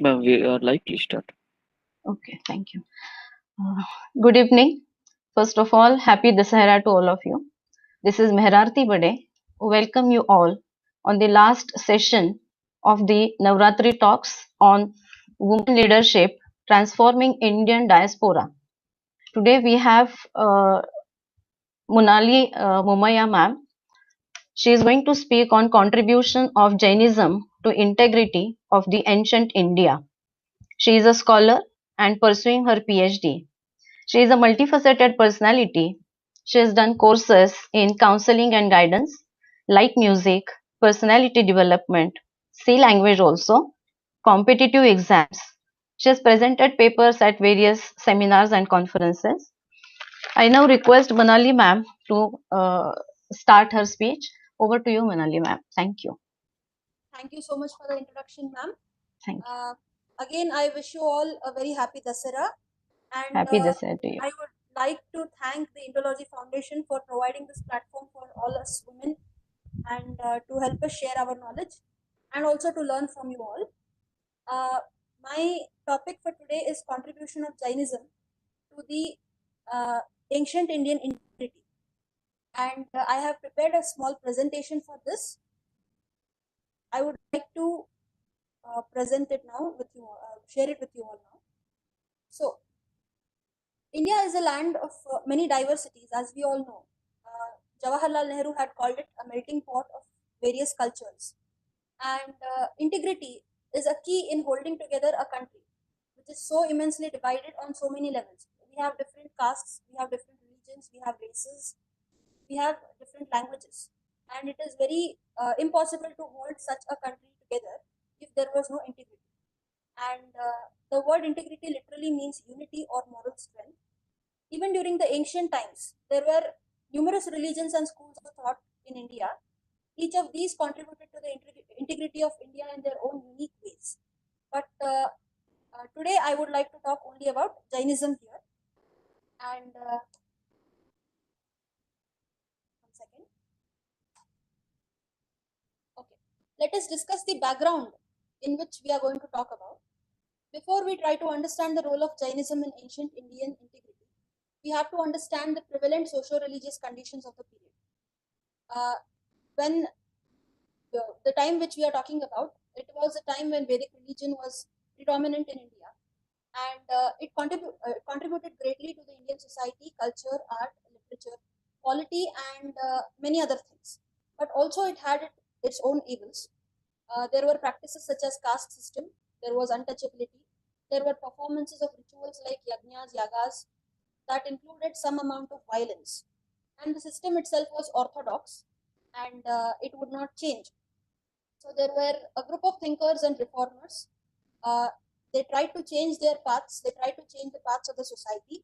Ma'am, we are likely start. Okay, thank you. Uh, Good evening. First of all, happy Dasahara to all of you. This is Mehrarti Bade. Welcome you all on the last session of the Navratri talks on women leadership transforming Indian diaspora. Today we have Monali Momaya ma'am. She is going to speak on contribution of Jainism to integrity of the ancient India. She is a scholar and pursuing her PhD. She is a multifaceted personality. She has done courses in counseling and guidance, light music, personality development, C language also, competitive exams. She has presented papers at various seminars and conferences. I now request Manali ma'am to start her speech. Over to you, Manali ma'am. Thank you. Thank you so much for the introduction, ma'am. Thank you. Again, I wish you all a very happy Dasara. And Happy Dasara to you. I would like to thank the Indology Foundation for providing this platform for all us women and to help us share our knowledge and also to learn from you all. My topic for today is contribution of Jainism to the uh, ancient Indian integrity. And I have prepared a small presentation for this. I would like to present it now with you, share it with you all now. So, India is a land of many diversities, as we all know. Jawaharlal Nehru had called it a melting pot of various cultures. And integrity is a key in holding together a country, which is so immensely divided on so many levels. We have different castes, we have different religions, we have races, we have different languages. And it is very impossible to hold such a country together if there was no integrity. And the word integrity literally means unity or moral strength. Even during the ancient times, there were numerous religions and schools of thought in India. Each of these contributed to the integrity of India in their own unique ways. But today I would like to talk only about Jainism here. And one second. Okay. Let us discuss the background in which we are going to talk about. Before we try to understand the role of Jainism in ancient Indian integrity, we have to understand the prevalent socio-religious conditions of the period. When the time which we are talking about, it was a time when Vedic religion was predominant in India, and it contributed greatly to the Indian society, culture, art, literature, polity, and many other things. But also, it had its own evils. There were practices such as caste system. There was untouchability. There were performances of rituals like yagnas, yagas that included some amount of violence. And the system itself was orthodox and it would not change. So there were a group of thinkers and reformers. Uh, they tried to change their paths, they tried to change the paths of the society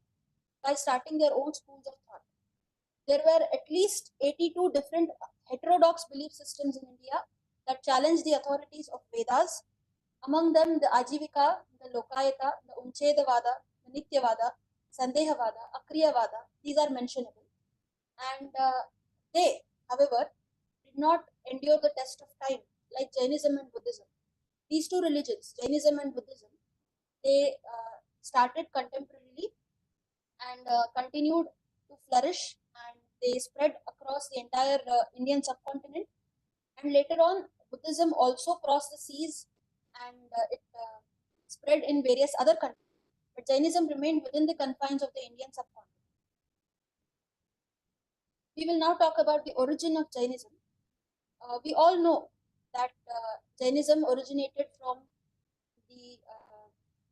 by starting their own schools of thought. There were at least 82 different heterodox belief systems in India that challenged the authorities of Vedas. Among them, the Ajivika, the Lokayata, the Unchedavada, the Nityavada, Sandehavada, Akriyavada, these are mentionable. And they, however, did not endure the test of time like Jainism and Buddhism. These two religions, Jainism and Buddhism, they started contemporarily and continued to flourish, and they spread across the entire Indian subcontinent. And later on, Buddhism also crossed the seas and it spread in various other countries. But Jainism remained within the confines of the Indian subcontinent. We will now talk about the origin of Jainism. We all know that Jainism originated from the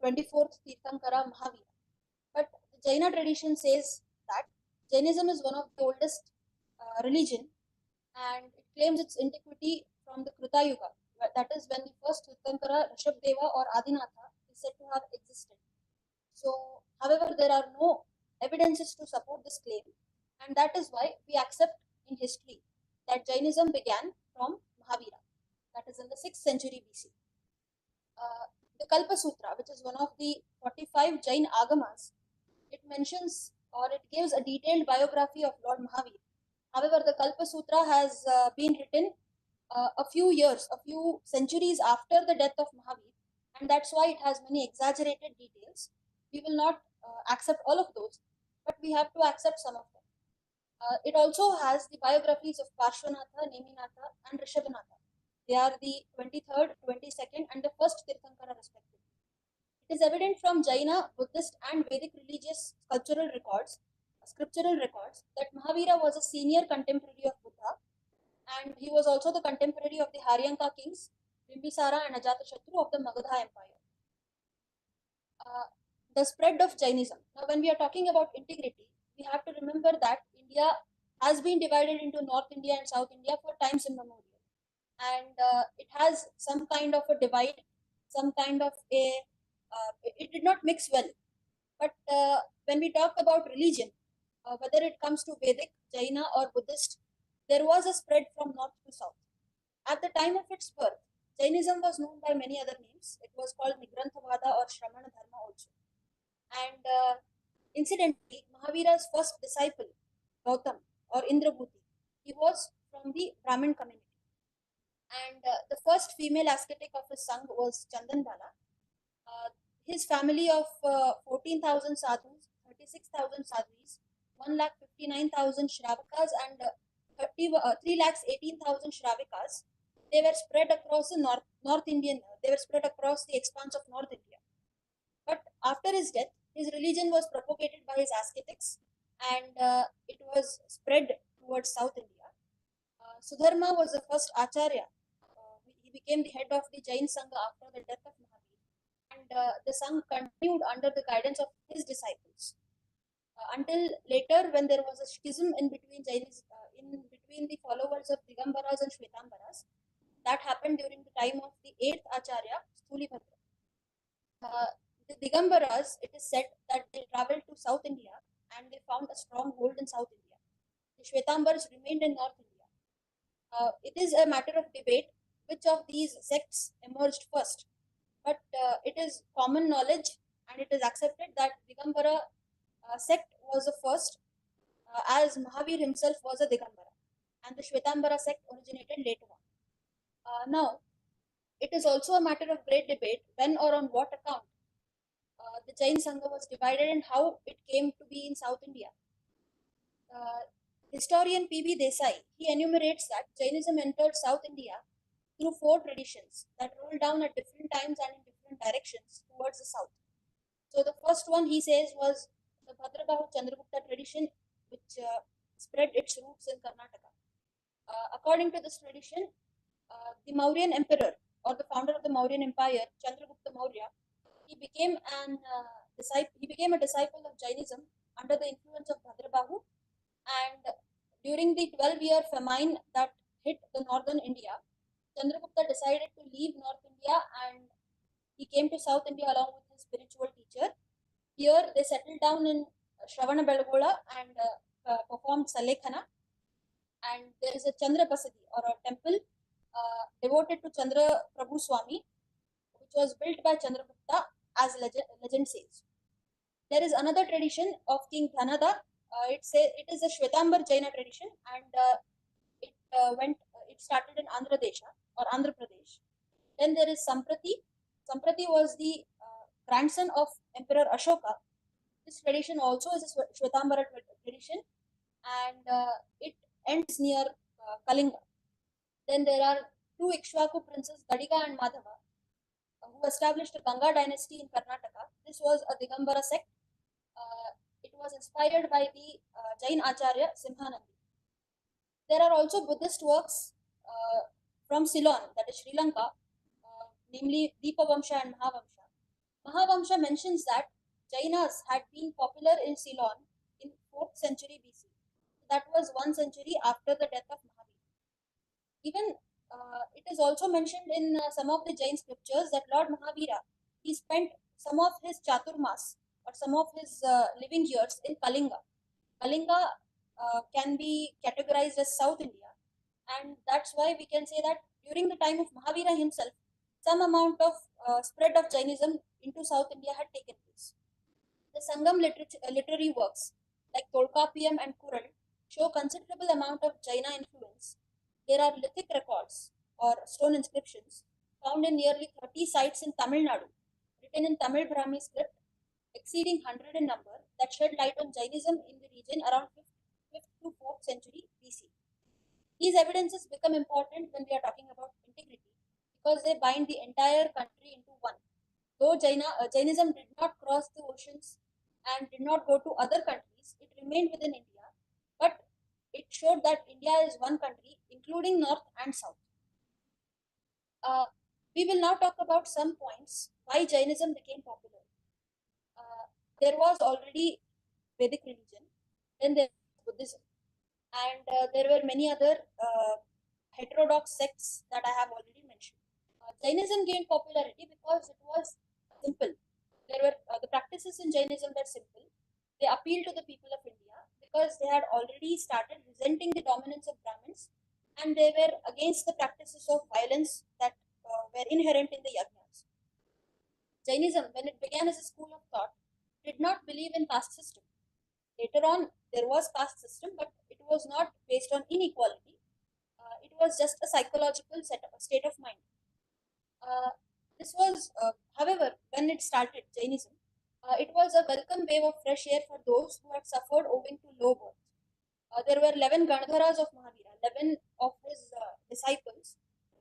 24th Tirthankara Mahavira. But the Jaina tradition says that Jainism is one of the oldest religion and it claims its antiquity from the Kruta Yuga. That is when the first Tirthankara Rishabdeva or Adinatha is said to have existed. So, however, there are no evidences to support this claim, and that is why we accept in history that Jainism began from Mahavira, that is in the 6th century BC. The Kalpa Sutra, which is one of the 45 Jain Agamas, it mentions or it gives a detailed biography of Lord Mahavir. However, the Kalpa Sutra has been written a few centuries after the death of Mahavir, and that's why it has many exaggerated details. We will not accept all of those, but we have to accept some of them. It also has the biographies of Parshvanatha, Neminatha, and Rishabhanatha. They are the 23rd, 22nd, and the first Tirthankara, respectively. It is evident from Jaina, Buddhist, and Vedic religious scriptural records, that Mahavira was a senior contemporary of Buddha, and he was also the contemporary of the Haryanka kings, Bimbisara and Ajatashatru of the Magadha Empire. Uh, the spread of Jainism. Now, when we are talking about integrity, we have to remember that India has been divided into North India and South India for times immemorial, and it has some kind of a divide, some kind of a it did not mix well. But when we talk about religion, whether it comes to Vedic, Jaina, or Buddhist, there was a spread from north to south. At the time of its birth, Jainism was known by many other names. It was called Nigranthavada or Shramana Dharma also. And incidentally, Mahavira's first disciple, Gautam or Indrabhuti, he was from the Brahmin community. And the first female ascetic of his Sangh was Chandanbala. Uh, his family of 14,000 sadhus, 36,000 sadhvis, 1,59,000 Shravakas, and 3,18,000 Shravikas, they were spread across the North Indian, they were spread across the expanse of North India. But after his death, his religion was propagated by his ascetics, and it was spread towards South India. Sudharma was the first Acharya. He became the head of the Jain Sangha after the death of Mahavir, and the Sangh continued under the guidance of his disciples until later, when there was a schism in between in between the followers of Digambaras and Shvetambaras. That happened during the time of the eighth Acharya, Stulibhadra. Uh, the Digambaras, it is said that they traveled to South India and they found a stronghold in South India. The Shvetambars remained in North India. It is a matter of debate which of these sects emerged first, but it is common knowledge and it is accepted that Digambara sect was the first, as Mahavir himself was a Digambara, and the Shvetambara sect originated later on. Now, it is also a matter of great debate when or on what account the Jain Sangha was divided and how it came to be in South India. Uh, Historian P.B. Desai, he enumerates that Jainism entered South India through four traditions that rolled down at different times and in different directions towards the south. So the first one he says was the Bhadrabahu Chandragupta tradition, which spread its roots in Karnataka. According to this tradition, the Mauryan emperor or the founder of the Mauryan Empire, Chandragupta Maurya, he became he became a disciple of Jainism under the influence of Bhadrabahu, and during the 12-year famine that hit the northern India, Chandragupta decided to leave North India and he came to South India along with his spiritual teacher. Here they settled down in Shravana Belgola and performed Salekhana. And there is a Chandra Basadi or a temple devoted to Chandra Prabhu Swami, which was built by Chandragupta, as legend says. There is another tradition of King Dhanada. It is a Shvetambar Jaina tradition, and it started in Andhra Desha or Andhra Pradesh. Then there is Samprati. Samprati was the grandson of Emperor Ashoka. This tradition also is a Shvetambara tradition, and it ends near Kalinga. Then there are two Ikshvaku princes, Gadiga and Madhava, who established a Ganga dynasty in Karnataka. This was a Digambara sect. It was inspired by the Jain Acharya Simhanandi. There are also Buddhist works from Ceylon, that is Sri Lanka, namely Deepavamsha and Mahavamsha. Mahavamsha mentions that Jainas had been popular in Ceylon in 4th century BC. That was 1 century after the death of Mahavir. Even it is also mentioned in some of the Jain scriptures that Lord Mahavira, he spent some of his Chaturmas or some of his living years in Kalinga. Kalinga can be categorized as South India, and that's why we can say that during the time of Mahavira himself, some amount of spread of Jainism into South India had taken place. The Sangam literary works like Tolkapiyam and Kural show considerable amount of Jaina influence. There are lithic records or stone inscriptions found in nearly 30 sites in Tamil Nadu, written in Tamil Brahmi script, exceeding 100 in number, that shed light on Jainism in the region around 5th to 4th century BC. These evidences become important when we are talking about integrity because they bind the entire country into one. Though Jainism did not cross the oceans and did not go to other countries, it remained within India, but it showed that India is one country, including North and South. Uh, we will now talk about some points why Jainism became popular. Uh, there was already Vedic religion, then there was Buddhism, and there were many other heterodox sects that I have already mentioned. Jainism gained popularity because it was simple. There were the practices in Jainism were simple. They appealed to the people of India because they had already started resenting the dominance of Brahmins, and they were against the practices of violence that were inherent in the yajnas. Jainism, when it began as a school of thought, did not believe in caste system. Later on, there was caste system, but it was not based on inequality. It was just a psychological state of mind. Uh, however, when it started, Jainism, it was a welcome wave of fresh air for those who had suffered owing to low birth. There were 11 Ganadharas of Mahavira, 11 of his disciples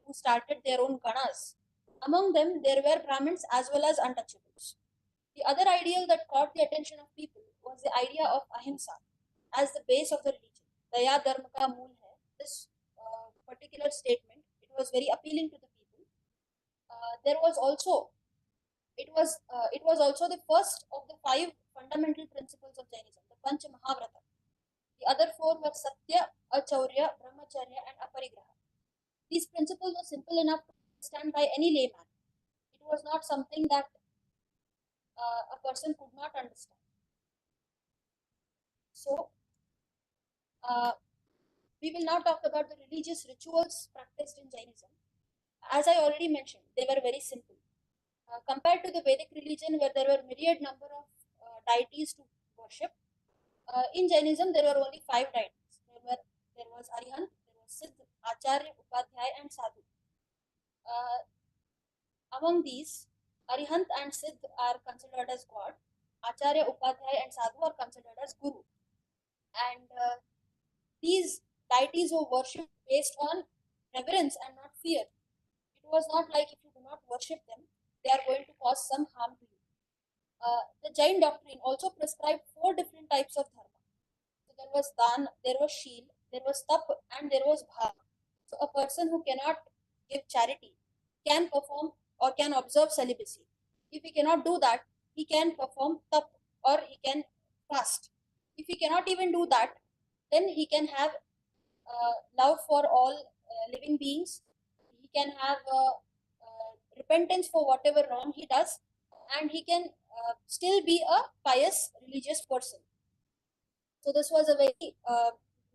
who started their own Ganas. Among them, there were Brahmins as well as untouchables. The other ideal that caught the attention of people was the idea of ahimsa as the base of the religion. Daya dharma ka mool hai. This particular statement, it was very appealing to the people. There was also it was also the first of the five fundamental principles of Jainism, the Pancha Mahavrata. The other four were Satya, Achaurya, Brahmacharya, and Aparigraha. These principles were simple enough to understand by any layman. It was not something that a person could not understand. So, uh, we will now talk about the religious rituals practiced in Jainism. As I already mentioned, they were very simple. Compared to the Vedic religion, where there were myriad number of deities to worship, in Jainism there were only five deities. There was Arihant, there was Siddh, Acharya, Upadhyay, and Sadhu. Among these, Arihant and Siddh are considered as God. Acharya, Upadhyay, and Sadhu are considered as Guru. And these deities were worshipped based on reverence and not fear. It was not like if you do not worship them, they are going to cause some harm to you. The Jain doctrine also prescribed four different types of dharma. So there was dan, there was sheel, there was tap, and there was bhav. So a person who cannot give charity can perform or can observe celibacy. If he cannot do that, he can perform tap or he can fast. If he cannot even do that, then he can have love for all living beings. He can have repentance for whatever wrong he does, and he can still be a pious religious person. So this was a very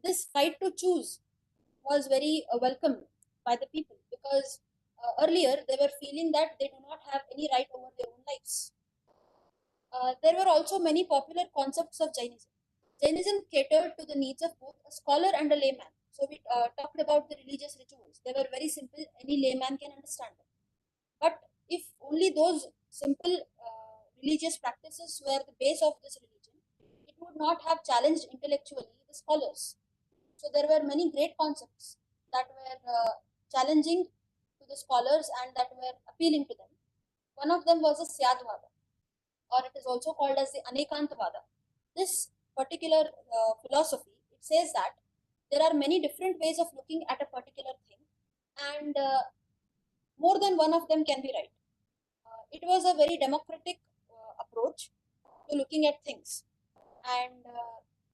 this right to choose was very welcome by the people because earlier they were feeling that they do not have any right over their own lives. There were also many popular concepts of Jainism. Jainism catered to the needs of both a scholar and a layman. So we talked about the religious rituals. They were very simple; any layman can understand them. But if only those simple religious practices were the base of this religion, it would not have challenged intellectually the scholars. So there were many great concepts that were challenging to the scholars and that were appealing to them. One of them was the Syadvada, or it is also called as the Anekantavada. This particular philosophy, it says that there are many different ways of looking at a particular thing, and more than one of them can be right. It was a very democratic approach to looking at things, and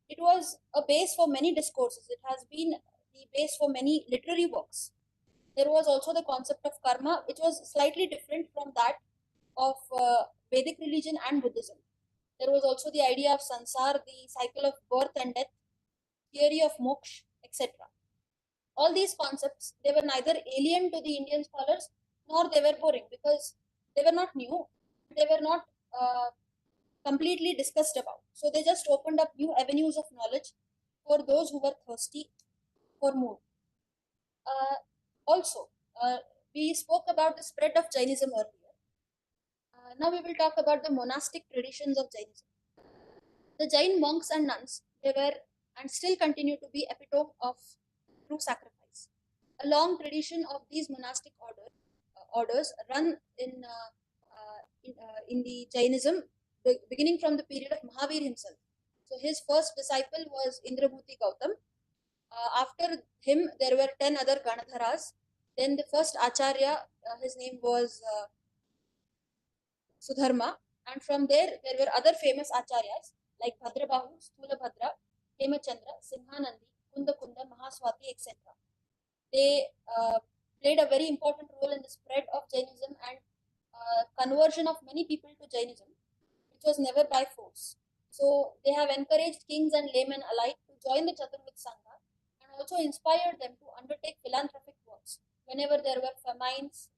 it was a base for many discourses. It has been the base for many literary works. There was also the concept of karma, which was slightly different from that of Vedic religion and Buddhism. There was also the idea of sansar, the cycle of birth and death, theory of moksha, etc. All these concepts, they were neither alien to the Indian scholars nor they were boring because they were not new, they were not completely discussed about. So they just opened up new avenues of knowledge for those who were thirsty for more. Also, uh, We spoke about the spread of Jainism earlier. Now we will talk about the monastic traditions of Jainism. The Jain monks and nuns, they were and still continue to be epitome of true sacrifice. A long tradition of these monastic orders run in the Jainism, beginning from the period of Mahavir himself. So his first disciple was Indramurti Gautam. After him, there were 10 other Ganadharas. Then the first Acharya, his name was Sudharma, and from there were other famous acharyas like Bhadrabahu, Stulabhadra, Hemachandra, Simhanandi, Kunda, Mahaswati, etc. They played a very important role in the spread of Jainism and conversion of many people to Jainism, which was never by force. So they have encouraged kings and laymen alike to join the Chaturved Sangha and also inspired them to undertake philanthropic works whenever there were famines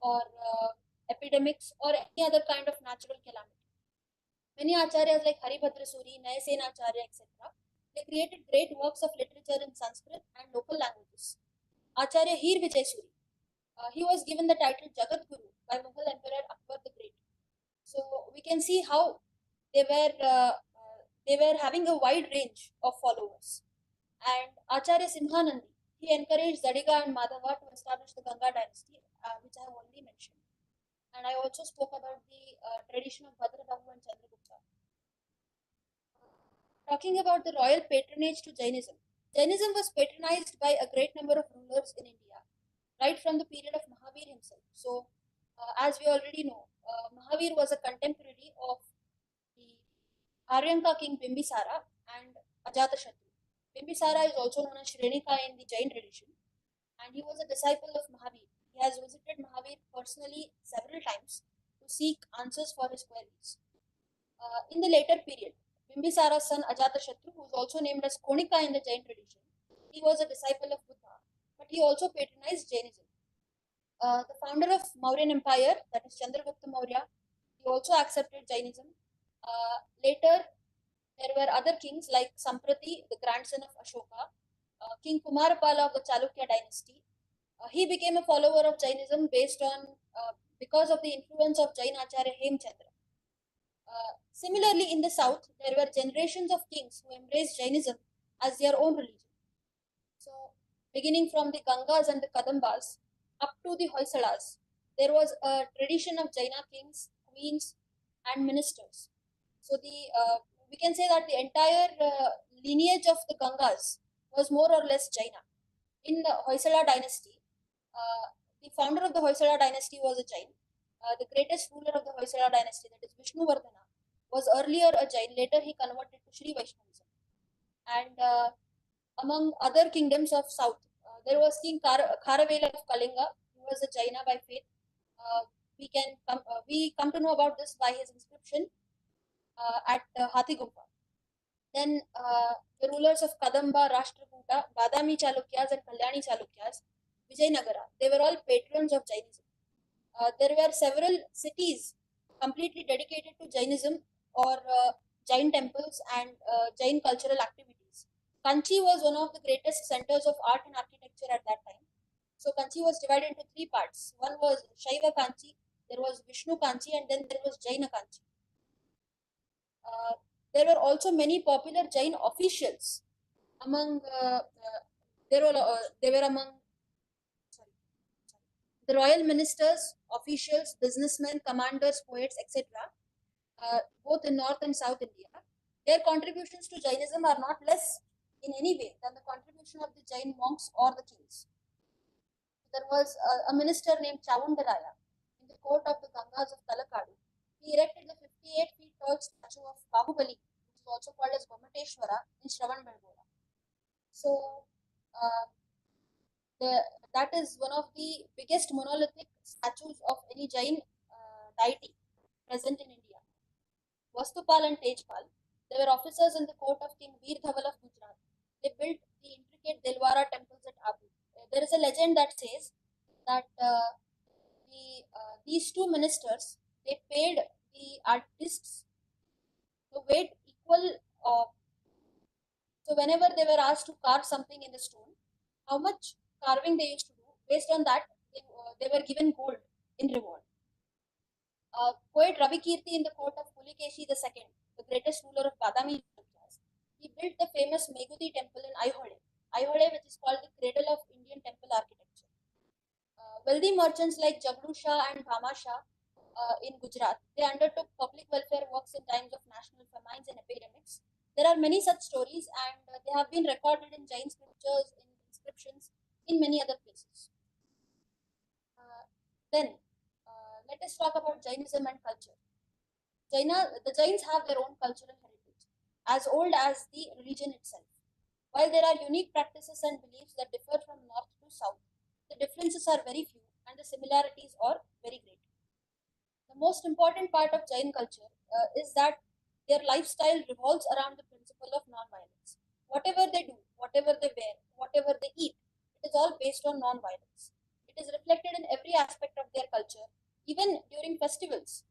or epidemics or any other kind of natural calamity. Many acharyas like Haribhadra Suri, Nayasen Acharya, etc., they created great works of literature in Sanskrit and local languages. Acharya Heer Vijay Suri, he was given the title Jagat Guru by Mughal Emperor Akbar the Great. So we can see how they were uh, they were having a wide range of followers. And Acharya Simhanandi, he encouraged Zadiga and Madhava to establish the Ganga dynasty, which I have already mentioned. And I also spoke about the tradition of Bhadrabahu and Chandragupta. Talking about the royal patronage to Jainism. Jainism was patronized by a great number of rulers in India, right from the period of Mahavir himself. So, as we already know, Mahavir was a contemporary of the Aryanka king Bimbisara and Ajatashatru. Bimbisara is also known as Shrenika in the Jain tradition, and he was a disciple of Mahavir. He has visited Mahavir personally several times to seek answers for his queries. In the later period, Bimbisara's son Ajatashatru, who is also named as Konika in the Jain tradition, he was a disciple of Buddha, but he also patronized Jainism. The founder of Mauryan Empire, that is Chandragupta Maurya, he also accepted Jainism. Later, there were other kings like Samprati, the grandson of Ashoka, King Kumarapala of the Chalukya dynasty. He became a follower of Jainism based on because of the influence of Jain Acharya Hemchandra. Similarly, in the south, there were generations of kings who embraced Jainism as their own religion. So, beginning from the Gangas and the Kadambas up to the Hoysalas, there was a tradition of Jaina kings, queens, and ministers. So, we can say that the entire lineage of the Gangas was more or less Jaina. In the Hoysala dynasty, the founder of the Hoysala dynasty was a Jain. The greatest ruler of the Hoysala dynasty, that is Vishnuvardhana, was earlier a Jain. Later, he converted to Sri Vaishnavism. And among other kingdoms of south, there was King Kharavela of Kalinga, who was a Jaina by faith. We come to know about this by his inscription at Hathi Gumpa. Then the rulers of Kadamba, Rashtrakuta, Badami Chalukyas, and Kalyani Chalukyas, Vijayanagara, they were all patrons of Jainism. There were several cities completely dedicated to Jainism or Jain temples and Jain cultural activities. Kanchi was one of the greatest centers of art and architecture at that time. So Kanchi was divided into three parts. One was Shaiva Kanchi, there was Vishnu Kanchi, and then there was Jaina Kanchi. Uh, there were also many popular Jain officials among they were among sorry, the royal ministers, officials, businessmen, commanders, poets, etc. Both in North and South India. Their contributions to Jainism are not less in any way than the contribution of the Jain monks or the kings. There was a minister named Chavundaraya in the court of the Gangas of Talakadu. He erected the 58 feet tall statue of Bahubali, which is also called as Gomateshwara, in Shravanbelgola. So, uh, the, that is one of the biggest monolithic statues of any Jain deity present in India. Vastupal and Tejpal, they were officers in the court of King Veer Dhaval of Gujarat. They built the intricate Dilwara temples at Abu. There is a legend that says that these two ministers, they paid the artists the weight equal of, so whenever they were asked to carve something in the stone, how much carving they used to do, based on that, they were given gold in reward. Poet Ravi Kirti in the court of Pulikeshi II, the greatest ruler of Badami Rajas, he built the famous Megudi temple in Aihole, which is called the cradle of Indian temple architecture. Wealthy merchants like Jagdu Shah and Bhama Shah in Gujarat, they undertook public welfare works in times of national famines and epidemics. There are many such stories, and they have been recorded in Jain scriptures, in inscriptions, in many other places. Then, let us talk about Jainism and culture. The Jains have their own cultural heritage, as old as the religion itself. While there are unique practices and beliefs that differ from north to south, the differences are very few and the similarities are very great. The most important part of Jain culture is that their lifestyle revolves around the principle of non-violence. Whatever they do, whatever they wear, whatever they eat, it is all based on non-violence. It is reflected in every aspect of their culture, even during festivals.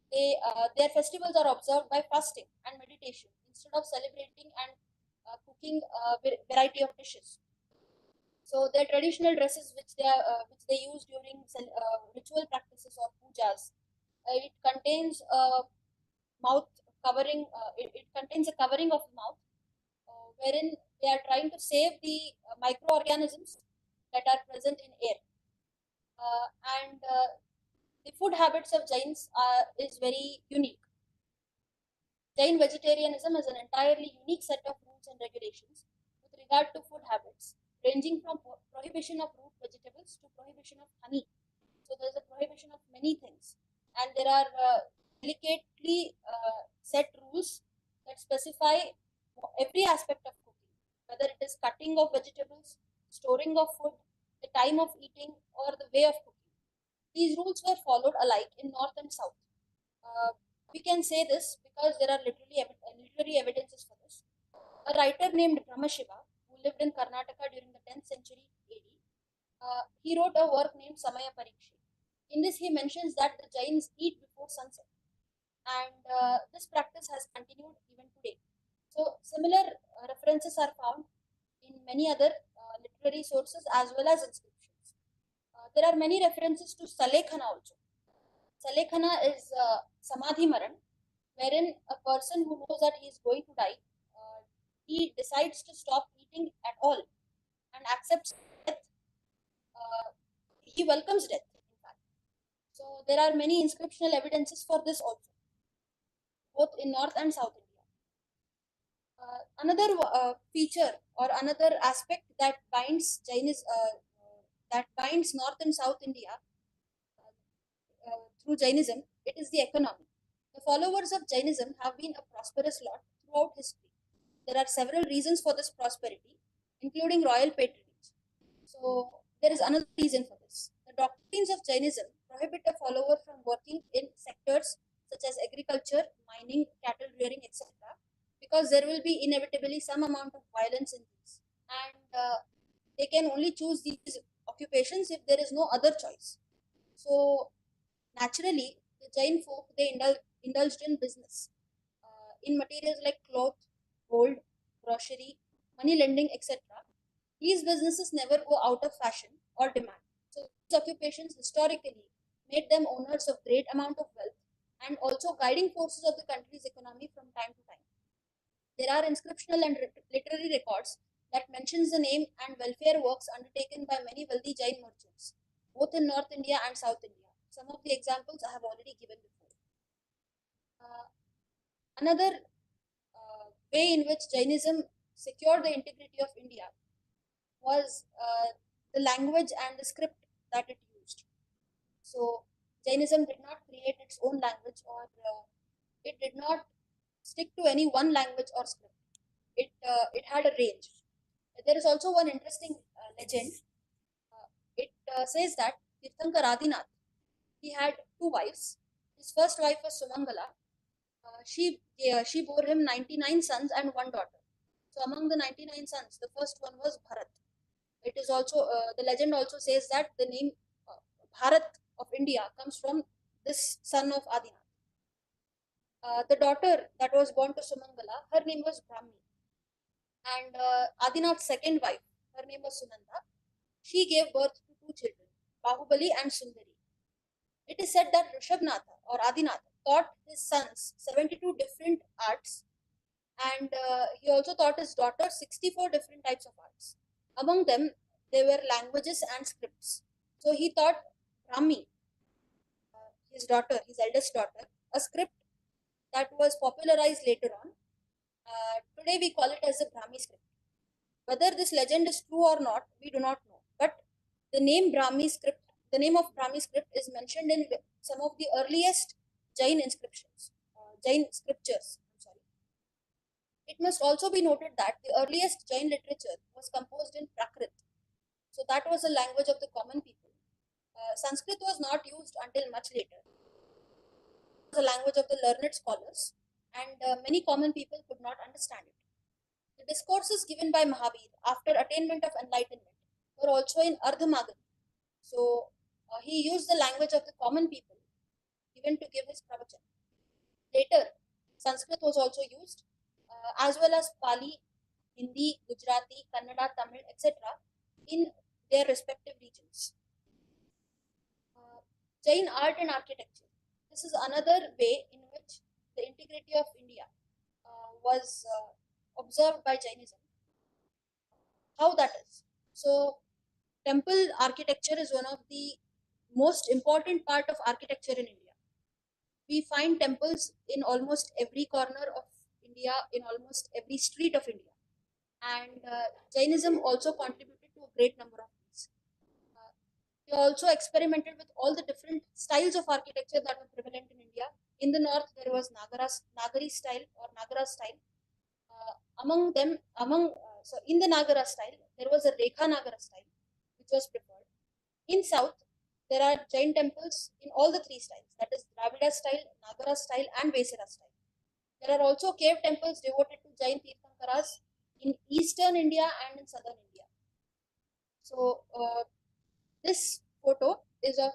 Their festivals are observed by fasting and meditation instead of celebrating and cooking a variety of dishes. So their traditional dresses, which they use during ritual practices or pujas, it contains a mouth covering. It contains a covering of the mouth, wherein they are trying to save the microorganisms that are present in air. And the food habits of Jains is very unique. Jain vegetarianism is an entirely unique set of rules and regulations with regard to food habits, ranging from prohibition of root vegetables to prohibition of honey. So there's a prohibition of many things, and there are delicately set rules that specify every aspect of cooking, whether it is cutting of vegetables, storing of food, the time of eating, or the way of cooking. These rules were followed alike in north and south. Uh, we can say this because there are literary evidences for this. A writer named Brahmashiva, who lived in Karnataka during the 10th century AD, he wrote a work named Samaya Parikshi. In this, he mentions that the Jains eat before sunset, and this practice has continued even today. So, similar references are found in many other literary sources as well as inscriptions. There are many references to Salekhana also. Salekhana is Samadhi Maran, wherein a person who knows that he is going to die, he decides to stop eating at all and accepts death. Uh, he welcomes death, in fact. So there are many inscriptional evidences for this also, both in North and South India. Another feature or another aspect that binds that binds North and South India through Jainism, it is the economy. The followers of Jainism have been a prosperous lot throughout history. There are several reasons for this prosperity, including royal patronage. So, there is another reason for this. The doctrines of Jainism prohibit a follower from working in sectors such as agriculture, mining, cattle rearing, etc., because there will be inevitably some amount of violence in these. And they can only choose these occupations if there is no other choice. So, naturally, the Jain folk they indulged in business in materials like cloth, gold, grocery, money lending, etc. These businesses never go out of fashion or demand. So these occupations historically made them owners of great amount of wealth and also guiding forces of the country's economy from time to time. There are inscriptional and literary records that mentions the name and welfare works undertaken by many wealthy Jain merchants, both in North India and South India. Some of the examples I have already given before. Another way in which Jainism secured the integrity of India was the language and the script that it used. So, Jainism did not create its own language or it did not stick to any one language or script. It had a range. There is also one interesting legend. It says that Tirthankar Adinath, he had two wives. His first wife was Sumangala. She bore him 99 sons and one daughter. So among the 99 sons, the first one was Bharat. It is also the legend also says that the name uh, Bharat of India comes from this son of Adinath. The daughter that was born to Sumangala, her name was Brahmi, and Adinath's second wife, her name was Sunanda. She gave birth to two children, Bahubali and Sundari. It is said that Rishabhnatha or Adinatha taught his sons 72 different arts, and he also taught his daughter 64 different types of arts. Among them, there were languages and scripts. So he taught Brahmi, his daughter, his eldest daughter, a script that was popularized later on. Today we call it as the Brahmi script. Whether this legend is true or not, we do not know. But the name Brahmi script, the name of Brahmi script is mentioned in some of the earliest Jain inscriptions, Jain scriptures. I'm sorry. It must also be noted that the earliest Jain literature was composed in Prakrit. So that was the language of the common people. Sanskrit was not used until much later. It was the language of the learned scholars, and many common people could not understand it. The discourses given by Mahavir after attainment of enlightenment were also in Ardhamagani. So he used the language of the common people given to give his pravachan. Later, Sanskrit was also used, as well as Pali, Hindi, Gujarati, Kannada, Tamil, etc., in their respective regions. Uh, Jain art and architecture. This is another way in which the integrity of India was observed by Jainism. How that is? So, temple architecture is one of the most important part of architecture in India. We find temples in almost every corner of India, in almost every street of India. And Jainism also contributed to a great number of these. Uh, we also experimented with all the different styles of architecture that were prevalent in India. In the north, there was Nagari style or Nagara style. So in the Nagara style, there was a Rekha Nagara style, which was preferred. In south, there are Jain temples in all the three styles, that is Dravida style, Nagara style, and Vesara style. There are also cave temples devoted to Jain Tirthankaras in eastern India and in southern India. So this photo is of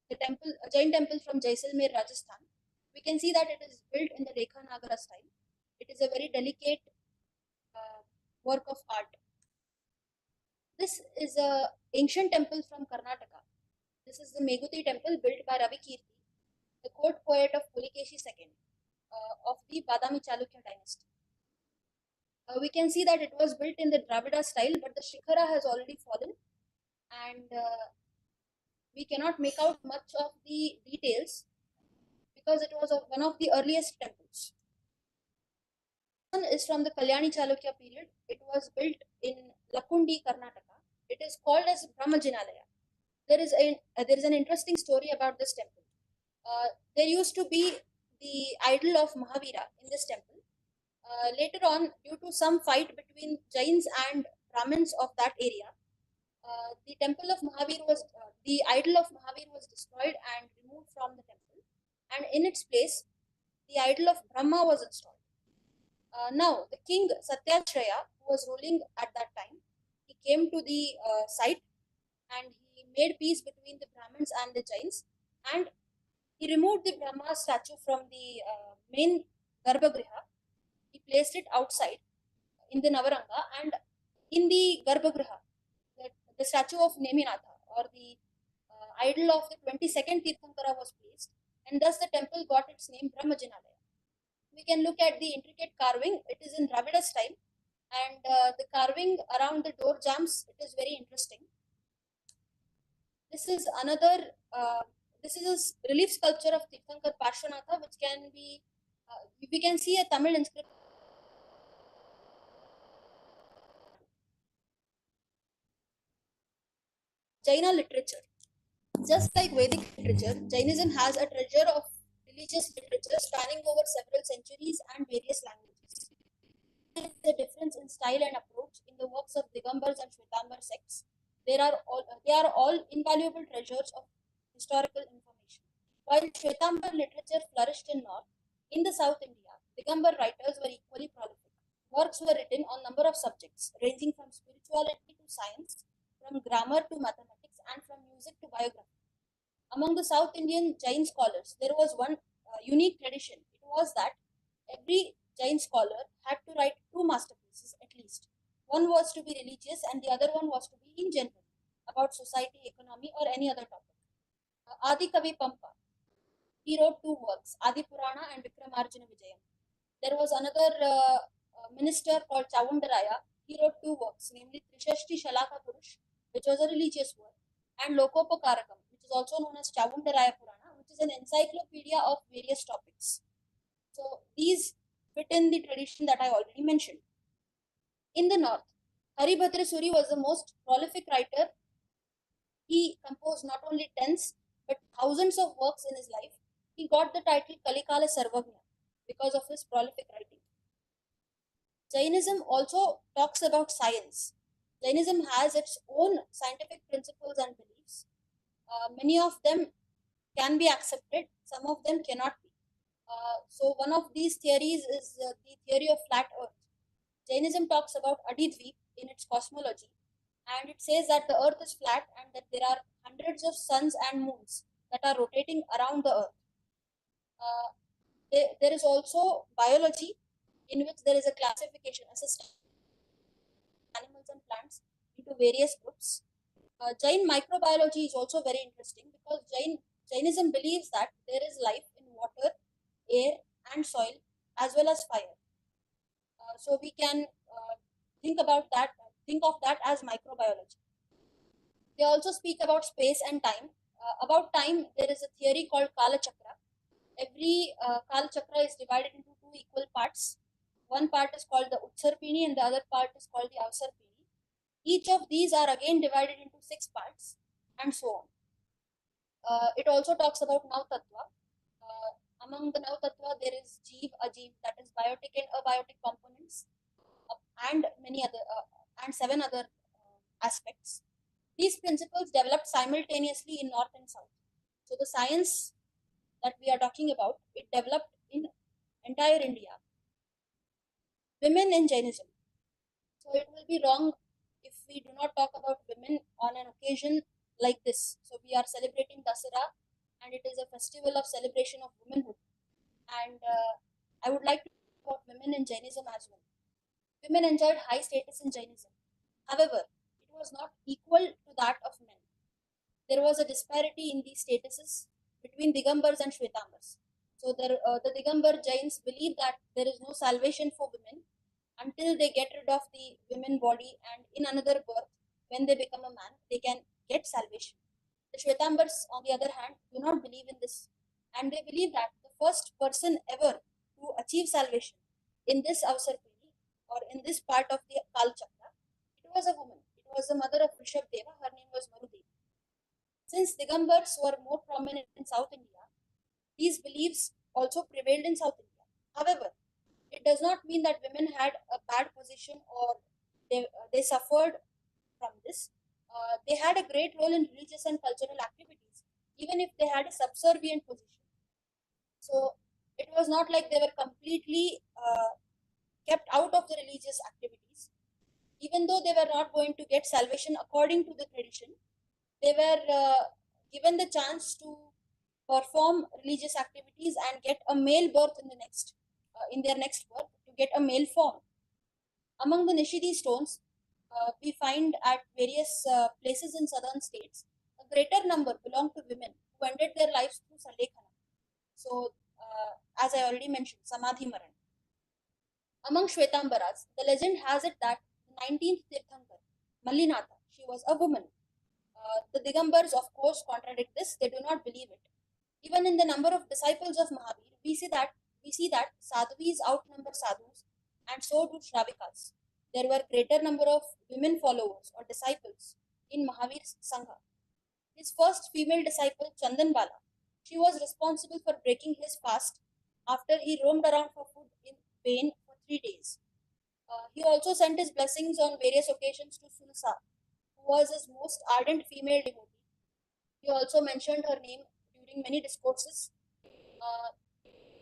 the temple, a Jain temple from Jaisalmer, Rajasthan. We can see that it is built in the Rekha Nagara style. It is a very delicate uh, work of art. This is a ancient temple from Karnataka. This is the Meguti temple built by Ravi Kirti, the court poet of Pulikeshi II of the Badami Chalukya dynasty. We can see that it was built in the Dravida style, but the Shikhara has already fallen, and we cannot make out much of the details because it was one of the earliest temples. This one is from the Kalyani Chalukya period. It was built in Lakundi, Karnataka. It is called as Brahmajinalaya. There is an interesting story about this temple. There used to be the idol of Mahavira in this temple. Later on, due to some fight between Jains and Brahmins of that area, the idol of Mahavir was destroyed and removed from the temple, and in its place, the idol of Brahma was installed. Now, the king Satyashraya, who was ruling at that time, he came to the site and he made peace between the Brahmins and the Jains, and he removed the Brahma statue from the main Garbhagriha. He placed it outside in the Navaranga, and in the Garbhagriha, the statue of Neminatha or the idol of the 22nd Tirthankara was placed, and thus the temple got its name Brahmajinalaya. We can look at the intricate carving. It is in Dravida style, and the carving around the door jambs, it is very interesting. This is another. This is a relief sculpture of Tirthankar Parshvanatha, which can be. We can see a Tamil inscription. Jaina literature. Just like Vedic literature, Jainism has a treasure of religious literature spanning over several centuries and various languages. There is a difference in style and approach in the works of Digambars and Shwetambar sects. They are all invaluable treasures of historical information. While Shwetambar literature flourished in North, in the South India, Digambar writers were equally prolific. Works were written on number of subjects, ranging from spirituality to science, from grammar to mathematics, and from music to biography. Among the South Indian Jain scholars, there was one unique tradition. It was that every Jain scholar had to write two masterpieces at least. One was to be religious, and the other one was to be in general. about society, economy, or any other topic. Adi Kavi Pampa, he wrote two works, Adi Purana and Vikramarjuna Vijayam. There was another minister called Chavundaraya. He wrote two works, namely Trishashti Shalaka Purush, which was a religious work, and Lokopokarakam, which is also known as Chavundaraya Purana, which is an encyclopedia of various topics. So these fit in the tradition that I already mentioned. In the north, Haribhadra Suri was the most prolific writer. He composed not only tens but thousands of works in his life. He got the title Kalikala Sarvagna because of his prolific writing. Jainism also talks about science. Jainism has its own scientific principles and beliefs. Many of them can be accepted, some of them cannot be. So, one of these theories is the theory of flat earth. Jainism talks about Adidvip in its cosmology, and it says that the earth is flat and that there are hundreds of suns and moons that are rotating around the earth. There is also biology in which there is a classification, a system of animals and plants into various groups. Jain microbiology is also very interesting because Jainism believes that there is life in water, air, and soil as well as fire. So we can think about that, think of that as microbiology. They also speak about space and time. About time, there is a theory called Kala Chakra. Every Kala Chakra is divided into two equal parts. One part is called the Utsarpini and the other part is called the Avsarpini. Each of these are again divided into six parts and so on. It also talks about Nav Tattva. Among the Nav Tattva, there is Jeev, Ajeev, that is biotic and abiotic components, and many other, and seven other aspects. These principles developed simultaneously in North and South. So the science that we are talking about, it developed in entire India. Women in Jainism. So it will be wrong if we do not talk about women on an occasion like this. So we are celebrating Dasara, and it is a festival of celebration of womanhood. And I would like to talk about women in Jainism as well. Women enjoyed high status in Jainism. However, it was not equal to that of men. There was a disparity in these statuses between Digambars and Shvetambars. So the Digambar Jains believe that there is no salvation for women until they get rid of the women body, and in another birth, when they become a man, they can get salvation. The Shvetambars, on the other hand, do not believe in this, and they believe that the first person ever to achieve salvation in this Avsar Pili or in this part of the Kal Chakra, it was a woman. It was the mother of Rishabh Deva. Her name was Marudevi. Since Digambars were more prominent in South India, these beliefs also prevailed in South India. However, it does not mean that women had a bad position or they suffered from this. They had a great role in religious and cultural activities, even if they had a subservient position. So it was not like they were completely kept out of the religious activities. Even though they were not going to get salvation according to the tradition, they were given the chance to perform religious activities and get a male birth in the next in their next birth to get a male form. Among the Nishidi stones, we find at various places in southern states a greater number belong to women who ended their lives through Salekhana. So, as I already mentioned, Samadhi Maran. Among Shvetambaras, the legend has it that the 19th Tirthankar, Mallinatha, she was a woman. The Digambars, of course, contradict this. They do not believe it. Even in the number of disciples of Mahavir, we see that sadhvis outnumber sadhus, and so do Shravikas. There were greater number of women followers or disciples in Mahavir's Sangha. His first female disciple, Chandanbala, she was responsible for breaking his fast after he roamed around for food in vain for 3 days. He also sent his blessings on various occasions to Sulsa, who was his most ardent female devotee. He also mentioned her name during many discourses. Uh,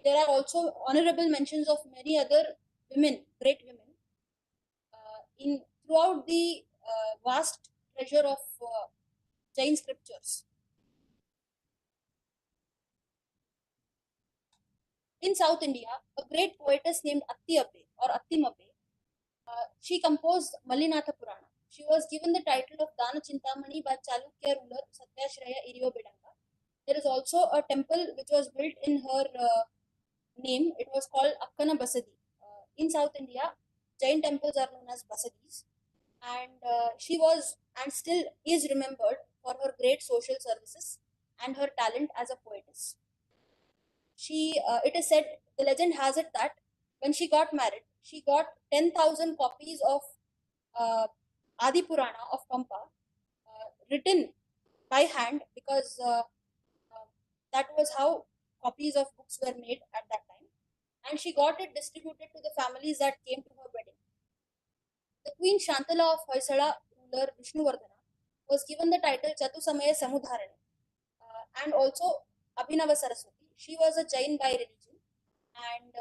there are also honorable mentions of many other women, great women, in throughout the vast treasure of Jain scriptures. In South India, a great poetess named Attiyappe or Attimappe, she composed Mallinatha Purana. She was given the title of Dana Chintamani by Chalukya ruler Satyashraya Iriyobidanga. There is also a temple which was built in her name. It was called Akkana Basadi. In South India, Jain temples are known as Basadis, and she was and still is remembered for her great social services and her talent as a poetess. It is said, the legend has it that when she got married, she got 10,000 copies of uh, Adi Purana of Pampa, written by hand, because that was how copies of books were made at that time, and she got it distributed to the families that came to her wedding. The Queen Shantala of Hoysala ruler Vishnuvardhana was given the title Chatusamaya Samudharani, and also Abhinava Saraswati. She was a Jain by religion, and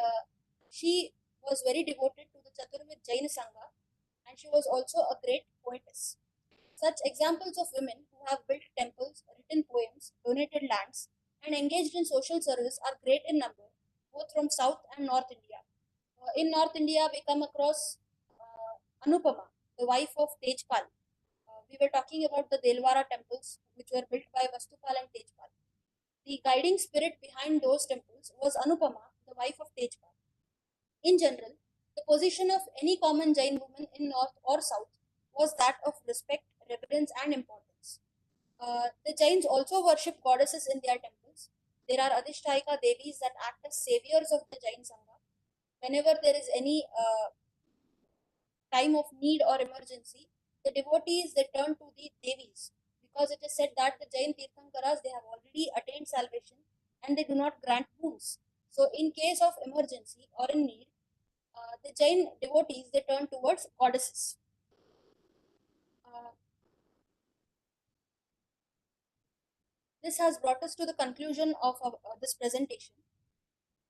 she was very devoted to the Chaturvid Jain Sangha, and she was also a great poetess. Such examples of women who have built temples, written poems, donated lands, and engaged in social service are great in number, both from South and North India. In North India, we come across Anupama, the wife of Tejpal. We were talking about the Delwara temples, which were built by Vastupal and Tejpal. The guiding spirit behind those temples was Anupama, the wife of Tejpal. In general, the position of any common Jain woman in North or South was that of respect, reverence, and importance. The Jains also worship goddesses in their temples. There are Adhishtayika Devis that act as saviors of the Jain Sangha. Whenever there is any time of need or emergency, the devotees they turn to the Devis, because it is said that the Jain Tirthankaras they have already attained salvation and they do not grant boons. So, in case of emergency or in need, the Jain devotees they turn towards goddesses. Uh, this has brought us to the conclusion of this presentation.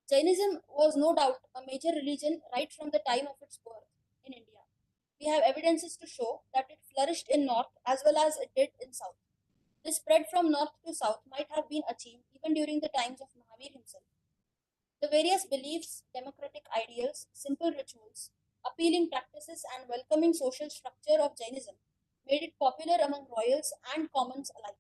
Jainism was no doubt a major religion right from the time of its birth in India. We have evidences to show that it flourished in north as well as it did in south. This spread from north to south might have been achieved even during the times of Mahavir himself. The various beliefs, democratic ideals, simple rituals, appealing practices, and welcoming social structure of Jainism made it popular among royals and commons alike.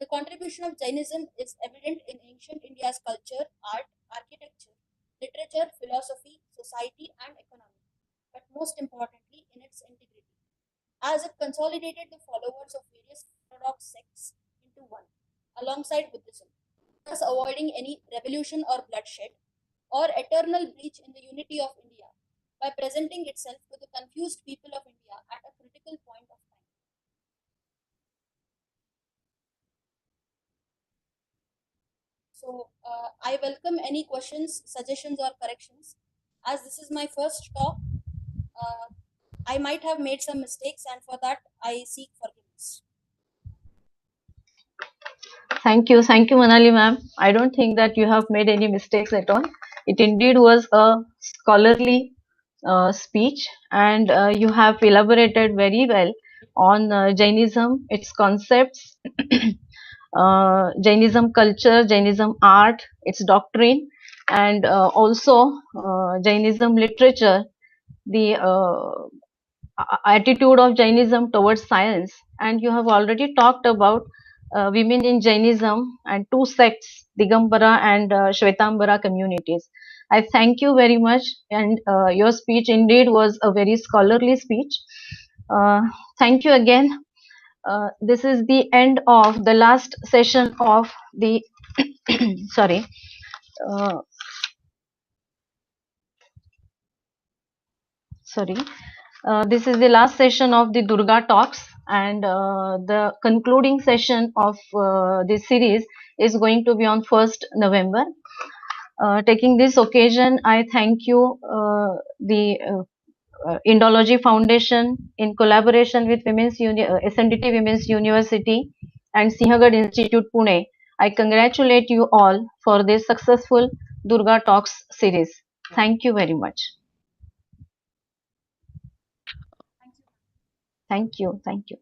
The contribution of Jainism is evident in ancient India's culture, art, architecture, literature, philosophy, society, and economy, but most importantly, in its integrity, as it consolidated the followers of various orthodox sects into one, alongside Buddhism, thus avoiding any revolution or bloodshed or eternal breach in the unity of India by presenting itself to the confused people of India at a critical point of time. So, I welcome any questions, suggestions, or corrections. As this is my first talk, uh, I might have made some mistakes, and for that, I seek forgiveness. Thank you, Manali ma'am. I don't think that you have made any mistakes at all. It indeed was a scholarly speech, and you have elaborated very well on Jainism, its concepts, Jainism culture, Jainism art, its doctrine, and also Jainism literature, the attitude of Jainism towards science. And you have already talked about women in Jainism and two sects, Digambara and Shvetambara communities. I thank you very much, and your speech indeed was a very scholarly speech. Uh, Thank you again. This is the end of the last session of the sorry. Uh, Sorry. This is the last session of the Durga Talks, and the concluding session of this series is going to be on 1st November. Taking this occasion, I thank you, the Indology Foundation, in collaboration with SNDT Women's University and Sinhagad Institute, Pune. I congratulate you all for this successful Durga Talks series. Thank you very much. Thank you. Thank you. Thank you.